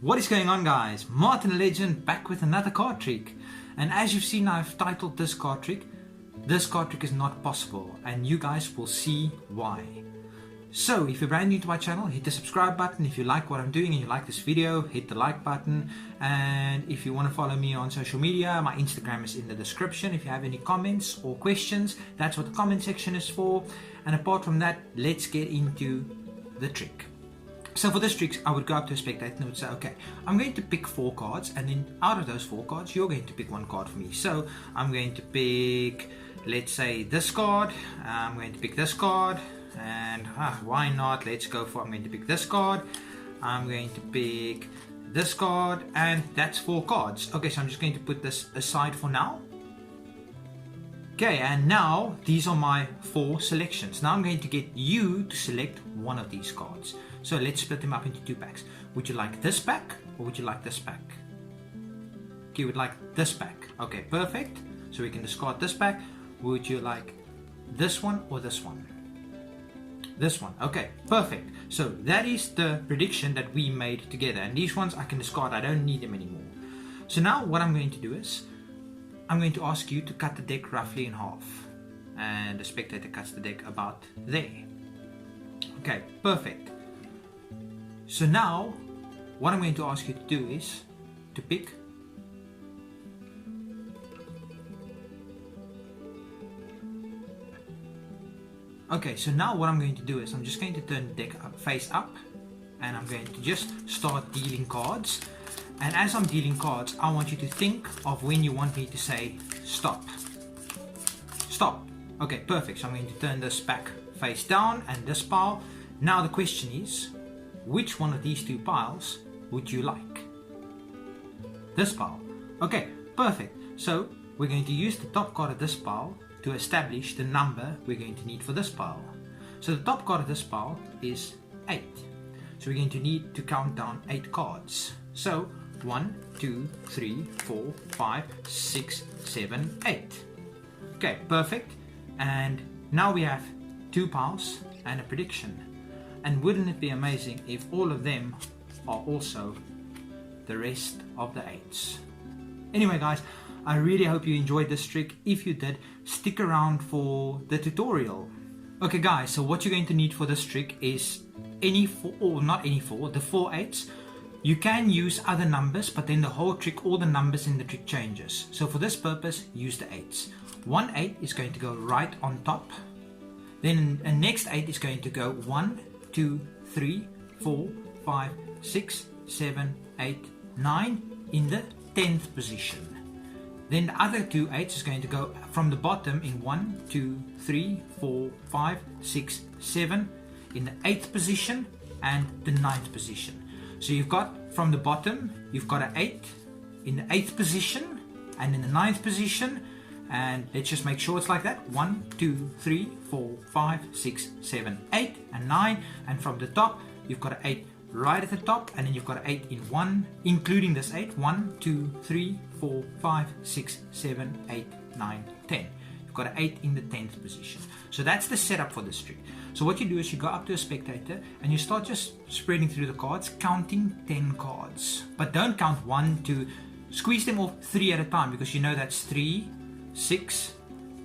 What is going on, guys? Martin the Legend back with another card trick. And as you've seen, I've titled this card trick is not possible, and you guys will see why. So if you're brand new to my channel, hit the subscribe button. If you like what I'm doing and you like this video, hit the like button. And if you want to follow me on social media, my Instagram is in the description. If you have any comments or questions, that's what the comment section is for. And apart from that, let's get into the trick. So for this trick, I would go up to a spectator and would say, okay, I'm going to pick 4 cards, and then out of those 4 cards, you're going to pick 1 card for me. So I'm going to pick, let's say, this card. I'm going to pick this card, and why not? Let's go for, I'm going to pick this card. I'm going to pick this card, and that's 4 cards. Okay, so I'm just going to put this aside for now. Okay, and now these are my 4 selections. Now I'm going to get you to select one of these cards. So let's split them up into 2 packs. Would you like this pack or would you like this pack? Okay, you would like this pack. Okay, perfect. So we can discard this pack. Would you like this one or this one? This one. Okay, perfect. So that is the prediction that we made together. And these ones I can discard. I don't need them anymore. So now what I'm going to do is I'm going to ask you to cut the deck roughly in half. And the spectator cuts the deck about there. Okay, perfect. So now, what I'm going to ask you to do is to pick Okay, so now what I'm going to do is I'm just going to turn the deck face up, and I'm going to just start dealing cards. And as I'm dealing cards, I want you to think of when you want me to say stop. Stop. Okay, perfect. So I'm going to turn this back face down and this pile. Now the question is, which one of these 2 piles would you like? This pile. Okay, perfect. So we're going to use the top card of this pile to establish the number we're going to need for this pile. So the top card of this pile is 8. So we're going to need to count down 8 cards. So 1, 2, 3, 4, 5, 6, 7, 8. Okay, perfect. And now we have 2 piles and a prediction. And wouldn't it be amazing if all of them are also the rest of the 8s? Anyway, guys, I really hope you enjoyed this trick. If you did, stick around for the tutorial. Okay, guys, so what you're going to need for this trick is any 4, or not any 4, the 4 8s. You can use other numbers, but then the whole trick, all the numbers in the trick changes. So for this purpose, use the 8s. 1 8 is going to go right on top. Then the next 8 is going to go 1, 2, 3, 4, 5, 6, 7, 8, 9 in the 10th position. Then the other 2 8s is going to go from the bottom in 1, 2, 3, 4, 5, 6, 7 in the 8th position and the 9th position. So you've got from the bottom, you've got an 8 in the 8th position and in the 9th position. And let's just make sure it's like that. 1, 2, 3, 4, 5, 6, 7, 8 and 9. And from the top, you've got an 8 right at the top, and then you've got an 8 in 1, including this 8. 1, 2, 3, 4, 5, 6, 7, 8, 9, 10. You've got an 8 in the 10th position. So that's the setup for this trick. So what you do is you go up to a spectator and you start just spreading through the cards, counting 10 cards. But don't count 1, 2, squeeze them off 3 at a time, because you know that's 3, 6,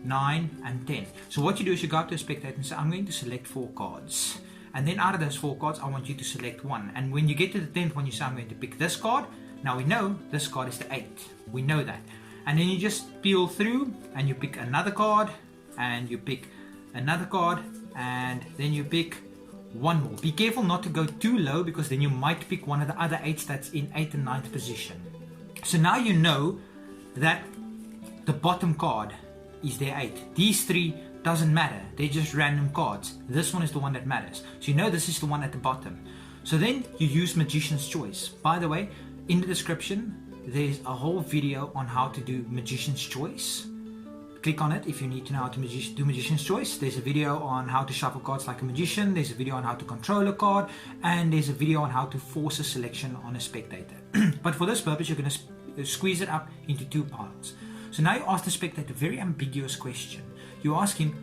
9 and 10. So what you do is you go up to a spectator and say, I'm going to select 4 cards. And then out of those 4 cards, I want you to select 1. And when you get to the 10th one, you say, I'm going to pick this card. Now we know this card is the 8. We know that. And then you just peel through and you pick another card, and you pick another card, and then you pick one more. Be careful not to go too low, because then you might pick one of the other 8s that's in 8th and 9th position. So now you know that the bottom card is their 8. These 3 doesn't matter. They're just random cards. This one is the one that matters. So you know this is the one at the bottom. So then you use Magician's Choice. By the way, in the description, there's a whole video on how to do Magician's Choice. Click on it if you need to know how to do Magician's Choice. There's a video on how to shuffle cards like a magician. There's a video on how to control a card. And there's a video on how to force a selection on a spectator. But for this purpose, you're going to squeeze it up into 2 piles. So now you ask the spectator a very ambiguous question. You ask him,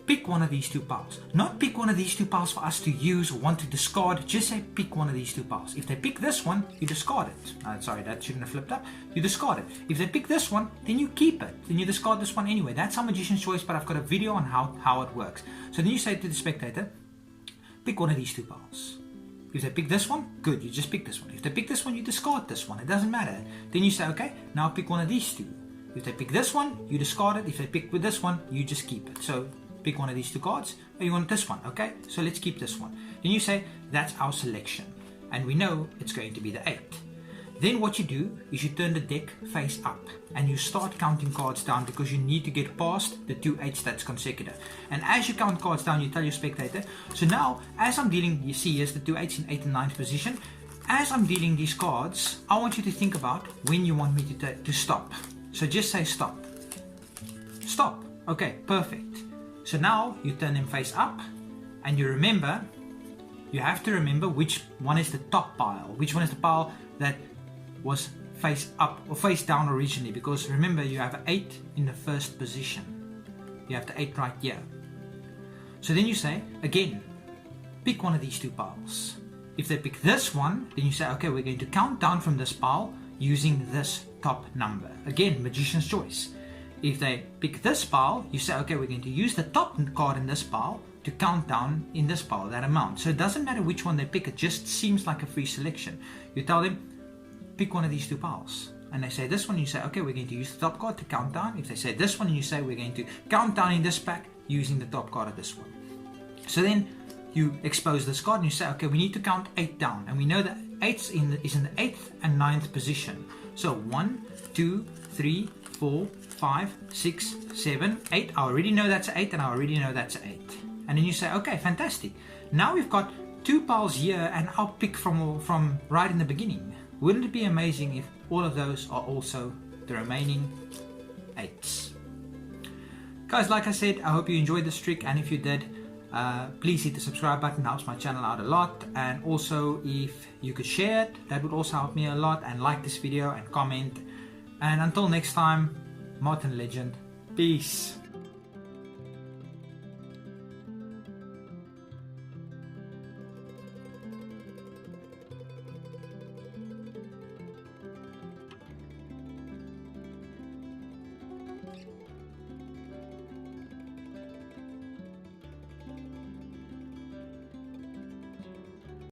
pick one of these two piles. Not pick one of these two piles for us to use or want to discard. Just say pick one of these two piles. If they pick this one, you discard it. Sorry, that shouldn't have flipped up. You discard it. If they pick this one, then you keep it. Then you discard this one anyway. That's our Magician's Choice, but I've got a video on how it works. So then you say to the spectator, pick one of these two piles. If they pick this one, good, you just pick this one. If they pick this one, you discard this one. It doesn't matter. Then you say, okay, now pick one of these two. If they pick this one, you discard it. If they pick with this one, you just keep it. So pick one of these two cards. Oh, you want this one, okay? So let's keep this one. Then you say, that's our selection. And we know it's going to be the 8. Then what you do is you turn the deck face up and you start counting cards down because you need to get past the 2 8s that's consecutive. And as you count cards down, you tell your spectator, so now as I'm dealing, you see here's the 2 8s in 8th and 9th position. As I'm dealing these cards, I want you to think about when you want me to stop. So just say stop. Stop. Okay, perfect. So now you turn them face up and you have to remember which one is the top pile, which one is the pile that was face up or face down originally, because remember you have an 8 in the first position. You have the 8 right here. So then you say, again, pick one of these two piles. If they pick this one, then you say, okay, we're going to count down from this pile using this top number. Again, Magician's Choice. If they pick this pile, you say, okay, we're going to use the top card in this pile to count down in this pile, that amount. So it doesn't matter which one they pick, it just seems like a free selection. You tell them, pick one of these two piles. And they say this one, you say, okay, we're going to use the top card to count down. If they say this one, you say, we're going to count down in this pack using the top card of this one. So then you expose this card and you say, okay, we need to count 8 down. And we know that 8 is in the 8th and 9th position. So 1, 2, 3, 4, 5, 6, 7, 8. I already know that's an 8 and I already know that's an 8. And then you say, okay, fantastic. Now we've got 2 piles here and I'll pick from right in the beginning. Wouldn't it be amazing if all of those are also the remaining 8s? Guys, like I said, I hope you enjoyed this trick, and if you did, please hit the subscribe button, it helps my channel out a lot. And also if you could share it, that would also help me a lot, and like this video and comment. And until next time, Martin Legend, peace.